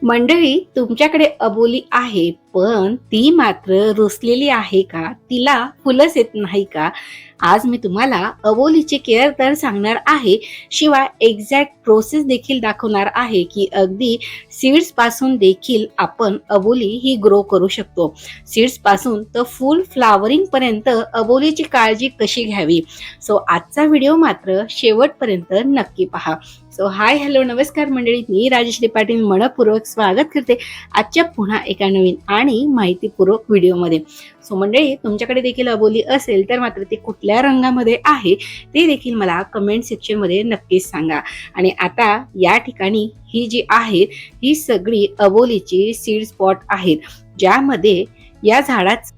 मंडळी, तुमच्याकडे अबोली आहे, पण ती मात्र रुसलेली आहे का? तिला फुलंच येत नाही का? आज मी तुम्हाला अबोलीची केअर तर सांगणार आहे, शिवाय एक्झॅक्ट प्रोसेस देखील दाखवणार आहे की अगदी सीड्स पासून देखील आपण अबोली ही ग्रो करू शकतो. सीड्स पासून तर फुल फ्लावरिंग पर्यंत अबोलीची काळजी कशी घ्यावी. आजचा व्हिडिओ मात्र शेवटपर्यंत नक्की पहा. हाय, हॅलो, नमस्कार मंडळी, मी राजश्री पाटील मनपूर्वक स्वागत करते आजच्या पुन्हा एका नवीन आणि माहितीपूर्वक व्हिडिओमध्ये. मंडळी, तुमच्याकडे देखील अबोली असेल तर मात्र ते कुठल्या रंगामध्ये आहे ते देखील मला कमेंट सेक्शन मध्ये नक्कीच सांगा. आणि आता या ठिकाणी ही जी आहे ही सगळी अबोलीची सीड स्पॉट आहेत, ज्यामध्ये या झाडात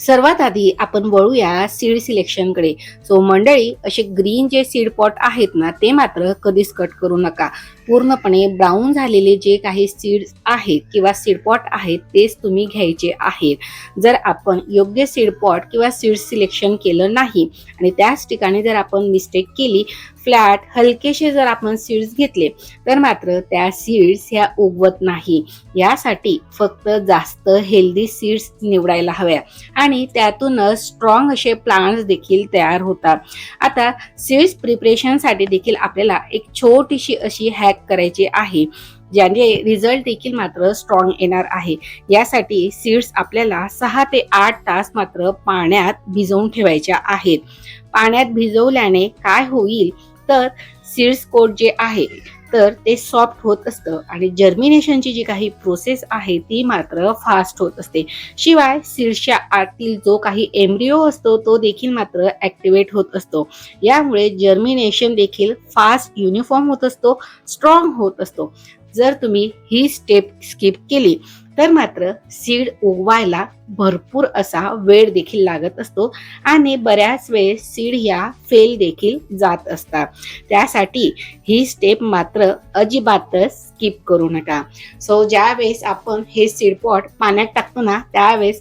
सर्वात आधी आपण वळूया सीड सिलेक्शनकडे. मंडळी, असे ग्रीन जे सीड पॉट आहेत ना, ते मात्र कधीच कट करू नका. पूर्णपणे ब्राऊन झालेले जे काही सीड्स आहेत किंवा सीड पॉट आहेत तेच तुम्ही घ्यायचे आहेत. जर आपण योग्य सीड पॉट किंवा सीड सिलेक्शन केलं नाही आणि त्याच ठिकाणी जर आपण मिस्टेक केली, फ्लॅट हलकेसे जर आपण सीड्स घेतले तर मात्र त्या सीड्स ह्या उगवत नाही. यासाठी फक्त जास्त हेल्दी सीड्स निवडायला हव्या आणि त्यातूनच स्ट्रॉंग असे प्लांट्स देखील तयार होतात. आता सीड्स प्रिपरेशनसाठी देखील आपल्याला एक छोटीशी अशी हॅक करायची आहे, ज्याने रिझल्ट देखील मात्र स्ट्रॉंग येणार आहे. यासाठी सीड्स आपल्याला 6 ते 8 तास मात्र पाण्यात भिजवून ठेवायच्या आहेत. पाण्यात भिजवल्याने काय होईल तर सीड्स कोट जे आहे तर ते सॉफ्ट होत असतं आणि जर्मिनेशनची जी काही प्रोसेस आहे ती मात्र फास्ट होत असते. शिवाय सीड्सच्या आतील जो काही एम्ब्रिओ असतो तो देखील मात्र ऍक्टिव्हेट होत असतो. यामुळे जर्मिनेशन देखील फास्ट, युनिफॉर्म होत असतो, स्ट्रॉंग होत असतो. जर तुम्ही ही स्टेप स्किप केली तर मात्र सीड उगवायला भरपूर असा वेळ देखील लागत असतो आणि बऱ्याच वेळेस सीड या फेल देखील जात असतात. त्यासाठी ही स्टेप मात्र अजिबातच स्किप करू नका. ज्या वेळेस आपण हे सीड पॉट पाण्यात टाकतो ना, त्यावेळेस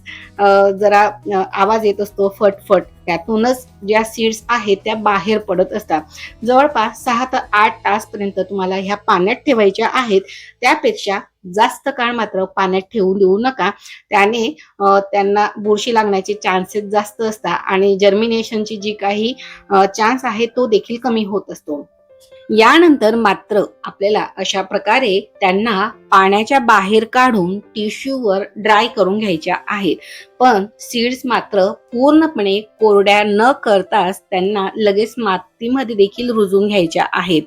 जरा आवाज येत असतो, फटफट. त्यातूनच ज्या सीड्स आहेत त्या बाहेर पडत असतात. जवळपास 6 ते 8 तास पर्यंत तुम्हाला ह्या पाण्यात ठेवायच्या आहेत. त्यापेक्षा जास्त काळ मात्र पाण्यात ठेवून देऊ नका. त्याने त्यांना बुरशी लागण्याचे चान्सेस जास्त असतात आणि जर्मिनेशनची जी काही चान्स आहे तो देखील कमी होत असतो. यानंतर मात्र आपल्याला अशा प्रकारे त्यांना पाण्याच्या बाहेर काढून टिश्यूवर ड्राय करून घ्यायच्या आहेत. पण सीड्स मात्र पूर्णपणे कोरड्या न करताच त्यांना लगेच मातीमध्ये देखील रुजून घ्यायच्या आहेत.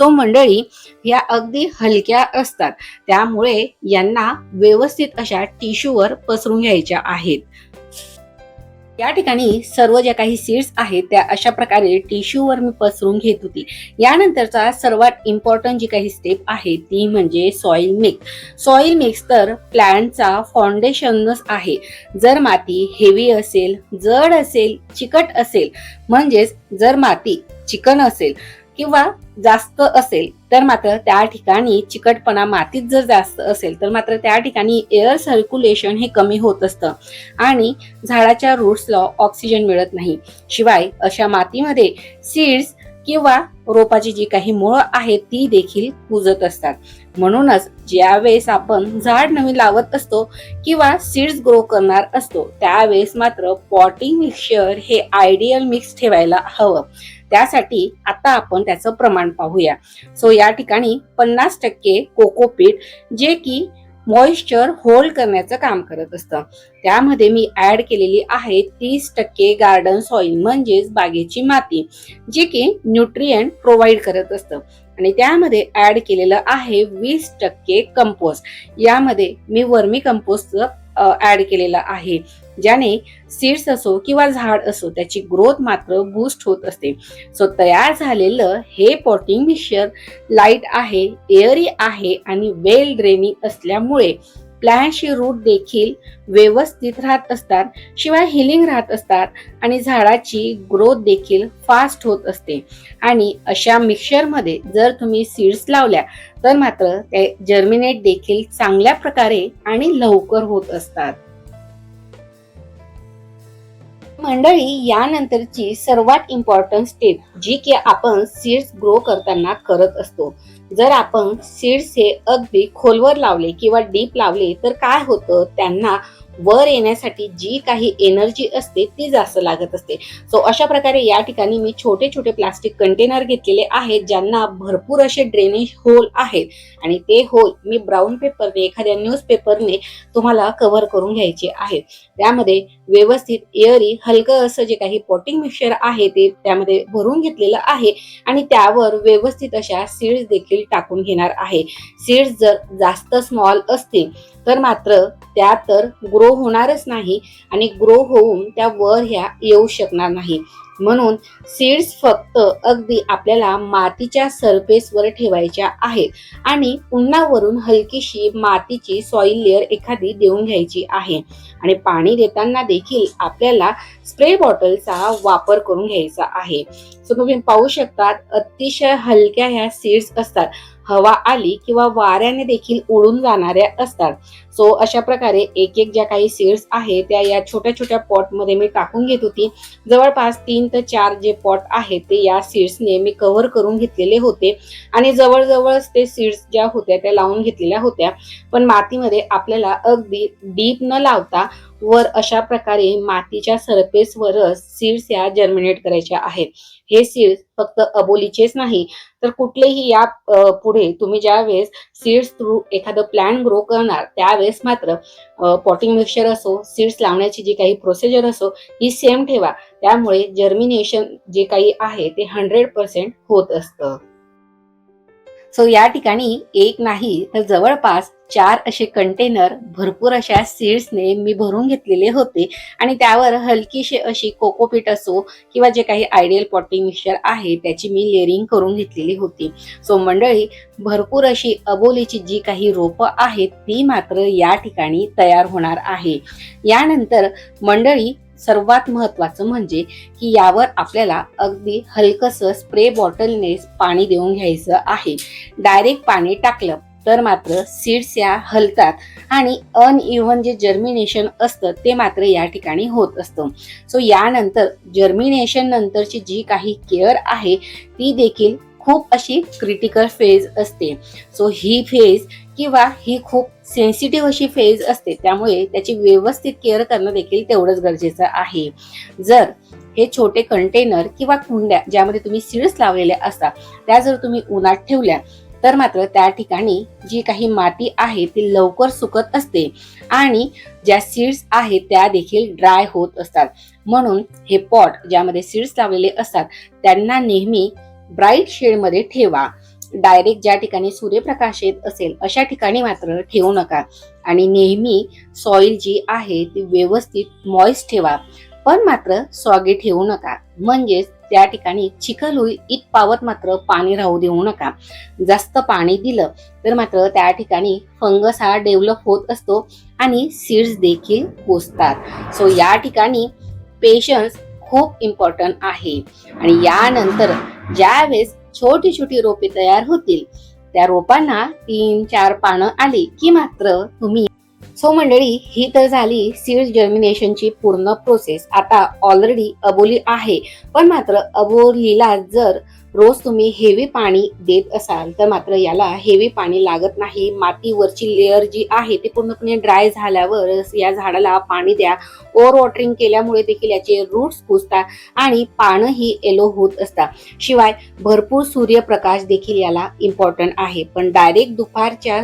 मंडळी, या अगदी हलक्या असतात, त्यामुळे यांना व्यवस्थित अशा टिश्यूवर पसरून घ्यायच्या आहेत. या ठिकाणी सर्व ज्या काही सीड्स आहेत त्या अशा प्रकारे टिश्यूवर मी पसरून घेत होती. यानंतरचा सर्वात इम्पॉर्टंट जी काही स्टेप आहे ती म्हणजे सॉइल मिक्स. सॉइल मिक्स तर प्लॅन्टचा फाउंडेशनच आहे. जर माती हेवी असेल, जड असेल, चिकट असेल, म्हणजेच जर माती चिकन असेल किंवा जास्त असेल तर मात्र त्या ठिकाणी चिकटपणा, मातीत जर जास्त असेल तर मात्र त्या ठिकाणी एअर सर्क्युलेशन हे कमी होत असतं आणि झाडाच्या रूट्सला ऑक्सिजन मिळत नाही. शिवाय अशा मातीमध्ये सीड्स किंवा रोपाची जी काही मुळं आहेत ती देखील कुजत असतात. म्हणूनच ज्या वेळेस आपण झाड नवीन लावत असतो किंवा सीड्स ग्रो करणार असतो त्यावेळेस मात्र पॉटिंग मिक्सचर हे आयडियल मिक्स ठेवायला हवं. त्यासाठी आता आपण त्याचं प्रमाण पाहूया. या ठिकाणी 50% कोकोपीट, जे की मॉइश्चर होल्ड करण्याचं काम करत असतं. त्यामध्ये मी ऍड केलेली आहे 30% गार्डन सॉइल, म्हणजेच बागेची माती, जे की न्यूट्रिएंट प्रोव्हाइड करत असतं. आणि त्यामध्ये ऍड केलेलं आहे 20% कंपोस्ट. यामध्ये मी वर्मी कंपोस्ट ऍड केलेला आहे, ज्याने सीड्स असो किंवा झाड असो त्याची ग्रोथ मात्र बूस्ट होत असते. तयार झालेलं हे पॉटिंग मिक्सचर लाईट आहे, एअरी आहे आणि वेल ड्रेनिंग असल्यामुळे प्लॅन्टची रूट देखील व्यवस्थित राहत असतात, शिवाय हिलिंग राहत असतात आणि झाडाची ग्रोथ देखील फास्ट होत असते. आणि अशा मिक्सचरमध्ये जर तुम्ही सीड्स लावल्या तर मात्र ते जर्मिनेट देखील चांगल्या प्रकारे आणि लवकर होत असतात. मंडळी, यानंतरची सर्वात इम्पॉर्टंट स्टेप जी की आपण सीड्स ग्रो करताना करत असतो. जर आपण सीड्स हे अगदी खोलवर लावले किंवा डीप लावले तर काय होतं, त्यांना वर येण्यासाठी जी काही एनर्जी असते ती जास्त लागत असते. सो अशा प्रकारे या ठिकाणी मी छोटे छोटे प्लास्टिक कंटेनर घेतलेले आहेत ज्यांना भरपूर असे ड्रेनेज होल आहेत आणि ते होल मी ब्राऊन पेपरने, एखाद्या न्यूजपेपरने तुम्हाला कव्हर करून घ्यायचे आहेत. त्यामध्ये व्यवस्थित एअरी हलकं असं जे काही पॉटिंग मिक्सचर आहे ते त्यामध्ये भरून घेतलेलं आहे आणि त्यावर व्यवस्थित अशा सीड्स देखील टाकून घेणार आहे. सीड्स जर जास्त स्मॉल असतील तर मात्र त्या तर ग्रो होणारच नाही आणि ग्रो होऊन त्या वर ह्या येऊ शकणार नाही. म्हणून सीड्स फक्त अगदी आपल्याला मातीच्या सरफेसवर ठेवायच्या आहेत आणि पुन्हा वरून हलकीशी मातीची सॉइल लेअर एखादी देऊन घ्यायची आहे. आणि पाणी देताना देखील आपल्याला स्प्रे बॉटलचा वापर करून घ्यायचा आहे. सो तुम्ही पाहू शकता अतिशय हलक्या ह्या सीड्स असतात, हवा आली किंवा वाऱ्याने देखील उडून जाणाऱ्या असतात. सो अशा प्रकारे एक एक ज्या काही सीड्स आहेत त्या या छोट्या छोट्या पॉट मध्ये मी टाकून घेत होती. जवळपास 3 ते 4 जे पॉट आहेत ते या सीड्सने मी कव्हर करून घेतलेले होते आणि जवळजवळच ते सीड्स ज्या होत्या त्या लावून घेतलेल्या होत्या. पण मातीमध्ये आपल्याला अगदी डीप न लावता वर अशा प्रकारे मातीच्या सरफेसवरच सीड्स या जर्मिनेट करायच्या आहेत. हे सीड्स फक्त अबोलीचेच नाही तर कुठलेही या पुढे तुम्ही ज्या वेळेस सीड्स थ्रू एखादं प्लांट ग्रो करणार त्यावेळेस मात्र पॉटिंग मिक्सचर असो, सीड्स लावण्याची जी काही प्रोसिजर असो ही सेम ठेवा. त्यामुळे जर्मिनेशन जे काही आहे ते 100% होत असतं. सो या ठिकाणी एक नाही तर जवळपास 4 असे कंटेनर भरपूर अशा सीड्सने मी भरून घेतलेले होते आणि त्यावर हलकीशी अशी कोकोपीट असो किंवा जे काही आयडियल पॉटिंग मिक्सचर आहे त्याची मी लेअरिंग करून घेतलेली होती. सो मंडळी, भरपूर अशी अबोलीची जी काही रोपं आहेत ती मात्र या ठिकाणी तयार होणार आहे. यानंतर मंडळी, सर्वात महत्वाचं म्हणजे की यावर आपल्याला अगदी हलकसं स्प्रे बॉटलने पाणी देऊन घ्यायचं आहे. डायरेक्ट पाणी टाकलं तर मात्र सीड्स या हलतात आणि अनइव्हन जे जर्मिनेशन असतं ते मात्र या ठिकाणी होत असतं. सो यानंतर जर्मिनेशन नंतरची जी काही केअर आहे ती देखील खूप अशी क्रिटिकल फेज असते. सो ही फेज किंवा ही खूप सेन्सिटिव्ह अशी फेज असते, त्यामुळे त्याची व्यवस्थित केअर करणं देखील तेवढंच गरजेचं आहे. जर हे छोटे कंटेनर किंवा कुंड्या ज्यामध्ये तुम्ही सीड्स लावलेल्या असतात त्या जर तुम्ही उन्हात ठेवल्या तर मात्र त्या ठिकाणी जी काही माती आहे ती लवकर सुकत असते आणि ज्या सीड्स आहेत त्या देखील ड्राय होत असतात. म्हणून हे पॉट ज्यामध्ये सीड्स लावलेले असतात त्यांना नेहमी ब्राईट शेडमध्ये ठेवा. डायरेक्ट ज्या ठिकाणी सूर्यप्रकाश येत असेल अशा ठिकाणी मात्र ठेवू नका आणि नेहमी सॉइल जी आहे ती व्यवस्थित मॉइस्ट ठेवा, पण मात्र सॉगी ठेवू नका. म्हणजेच त्या ठिकाणी चिखल होईल इतपावत मात्र पाणी राहू देऊ नका. जास्त पाणी दिलं तर मात्र त्या ठिकाणी फंगस हा डेव्हलप होत असतो आणि सीड्स देखील कुजतात. सो या ठिकाणी पेशन्स खूप इम्पॉर्टंट आहे. आणि यानंतर ज्या वेळेस छोटी छोटी रोपे तयार होतील त्या रोपांना 3-4 पानं आली की मात्र तुम्ही सो मंडळी, ही तर झाली सीड्स जर्मिनेशनची पूर्ण प्रोसेस. आता ऑलरेडी अबोली आहे, पण मात्र अबोलीला जर रोज तुम्ही हेवी पाणी देत असाल तर मात्र याला हेवी पाणी लागत नाही. मातीवरची लेअर जी आहे ती पूर्णपणे ड्राय झाल्यावर या झाडाला पाणी द्या. ओव्हर वॉटरिंग केल्यामुळे देखील याचे रूट्स कुजतात आणि पानं ही येलो होत असतात. शिवाय भरपूर सूर्यप्रकाश देखील याला इम्पॉर्टंट आहे, पण डायरेक्ट दुपारच्या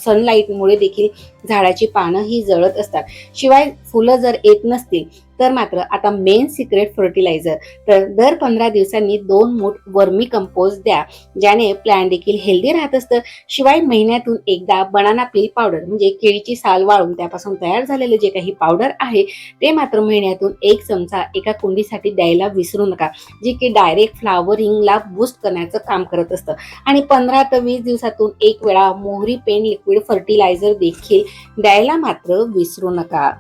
सनलाईटमुळे देखील झाडाची पानं ही जळत असतात. शिवाय फुलं जर येत नसतील तर मात्र आता मेन सिक्रेट फर्टिलायझर, तर दर 15 दिवसांनी 2 मूठ वर्मी कंपोस्ट द्या, ज्याने प्लॅन्ट देखील हेल्दी राहत असतं. शिवाय महिन्यातून एकदा बनाना पील पावडर म्हणजे केळीची साल वाळून त्यापासून तयार झालेले जे काही पावडर आहे ते मात्र महिन्यातून 1 चमचा एका कुंडीसाठी द्यायला विसरू नका, जे की डायरेक्ट फ्लावरिंगला बूस्ट करण्याचं काम करत असतं. आणि 15 ते 20 दिवसातून 1 वेळा मोहरी पेंड लिक्विड फर्टिलायझर देखील द्यायला मात्र विसरू नका.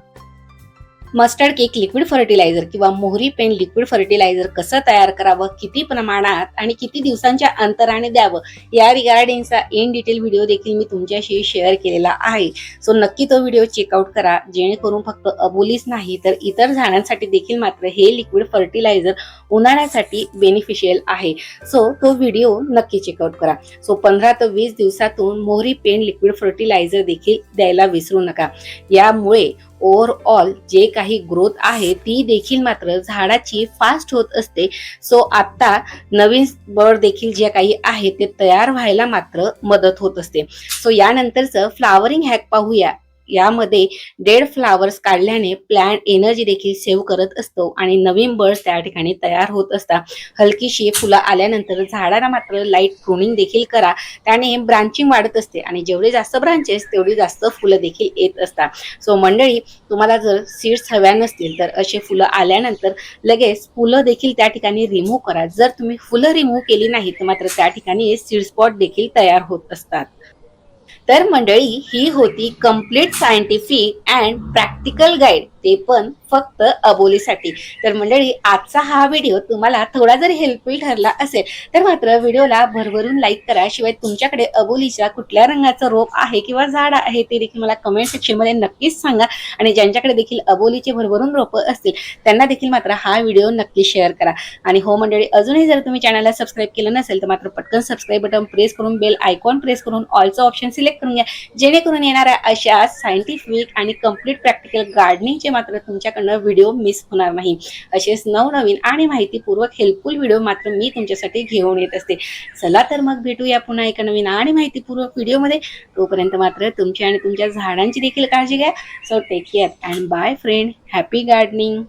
मस्टर्ड केक लिक्विड फर्टिलायझर किंवा मोहरी पेंड लिक्विड फर्टिलायझर कसं तयार करावं, किती प्रमाणात आणि किती दिवसांच्या अंतराने द्यावं, या रिगार्डिंगचा इन डिटेल व्हिडिओ देखील मी तुमच्याशी शेअर केलेला आहे. सो नक्की तो व्हिडिओ चेकआउट करा, जेणेकरून फक्त अबोलीच नाही तर इतर झाडांसाठी देखील मात्र हे लिक्विड फर्टिलायझर उन्हाळ्यासाठी बेनिफिशियल आहे. सो तो व्हिडिओ नक्की चेकआउट करा. सो 15 ते 20 दिवसातून मोहरी पेंड लिक्विड फर्टिलायझर देखील द्यायला विसरू नका. यामुळे ओव्हरऑल जे काही ग्रोथ आहे ती देखील मात्र झाडाची फास्ट होत असते. सो आता नवीन बळ देखील जे काही आहे ते तयार व्हायला मात्र मदत होत असते. सो यानंतरचं फ्लावरिंग हॅक पाहूया. यामध्ये डेड फ्लावर्स काढल्याने प्लांट एनर्जी देखील सेव्ह करत असतो आणि नवीन बर्ड्स त्या ठिकाणी तयार होत असतात. हलकीशी फुलं आल्यानंतर झाडाला मात्र लाईट प्रूनिंग देखील करा, त्याने ब्रांचिंग वाढत असते आणि जेवढे जास्त ब्रांचेस तेवढी जास्त फुलं देखील येत असतात. सो मंडळी, तुम्हाला जर सीड्स हव्या नसतील तर असे फुलं आल्यानंतर लगेच फुलं देखील त्या ठिकाणी रिमूव्ह करा. जर तुम्ही फुलं रिमूव्ह केली नाही तर मात्र त्या ठिकाणी सीड स्पॉट देखील तयार होत असतात. तर मंडळी, ही होती complete scientific and practical guide, ते पण फक्त अबोलीसाठी. तर मंडळी, आजचा हा व्हिडिओ तुम्हाला थोडा जरी हेल्पफुल ठरला असेल तर मात्र व्हिडिओला भरभरून लाईक करा. शिवाय तुमच्याकडे अबोलीच्या कुठल्या रंगाचं रोप आहे किंवा झाड आहे ते देखील मला कमेंट सेक्शन मध्ये नक्कीच सांगा. आणि ज्यांच्याकडे देखील अबोलीचे भरभरून रोपं असतील त्यांना देखील मात्र हा व्हिडिओ नक्की शेअर करा. आणि हो मंडळी, अजूनही जर तुम्ही चॅनलला सबस्क्राईब केलं नसेल तर मात्र पटकन सबस्क्राईब बटन प्रेस करून बेल आयकॉन प्रेस करून ऑलचा ऑप्शन सिलेक्ट करून घ्या, जेणेकरून येणाऱ्या अशा सायंटिफिक आणि कम्प्लीट प्रॅक्टिकल गार्डनिंगचे मात्र तुमच्याकडनं व्हिडिओ मिस होणार नाही. असेच नवनवीन आणि माहितीपूर्वक हेल्पफुल व्हिडिओ मात्र मी तुमच्यासाठी घेऊन येत असते. चला तर मग भेटूया पुन्हा एका नवीन आणि माहितीपूर्वक व्हिडिओमध्ये. तोपर्यंत मात्र तुमची आणि तुमच्या झाडांची देखील काळजी घ्या. So take care and bye friend. Happy gardening.